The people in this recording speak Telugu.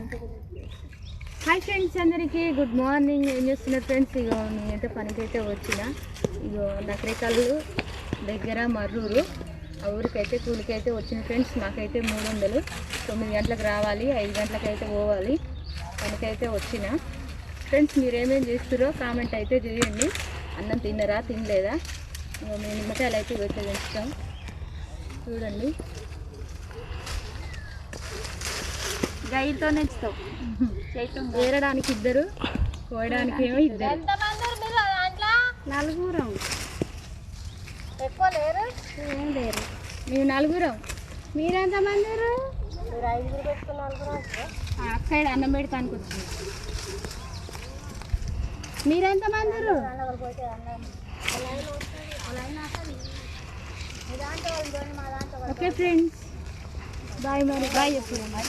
హాయ్ ఫ్రెండ్స్, అందరికీ గుడ్ మార్నింగ్. ఏం చేస్తున్నారు ఫ్రెండ్స్? ఇగో నేనైతే పనికైతే వచ్చిన. ఇగో నకరేకల్లు దగ్గర మర్రూరు ఆ ఊరికైతే కూలికైతే వచ్చిన ఫ్రెండ్స్. మాకైతే 300. 9 గంటలకు రావాలి, 5 గంటలకు అయితే పోవాలి. పనికైతే వచ్చిన ఫ్రెండ్స్. మీరేమేమి చేస్తారో కామెంట్ అయితే చేయండి. అన్నం తిన్నరా, తినలేదా? మేము నిమ్మకాయలు అయితే ఇవైతే పెంచుతాం చూడండి. గైతో నెచ్చుతాం. ఏరడానికి 2, కోయడానికి ఏమో 2. నలుగురం. ఎక్కువ లేరు, ఏం లేరు. మేము 4. మీరెంతమంది? మీరు 5 పెట్టుకున్న అక్కడ అన్నం పెడతానికి వచ్చింది. మీరెంతమంది? Okay friends, bye. మరి బాయ్ చెప్తున్నాం.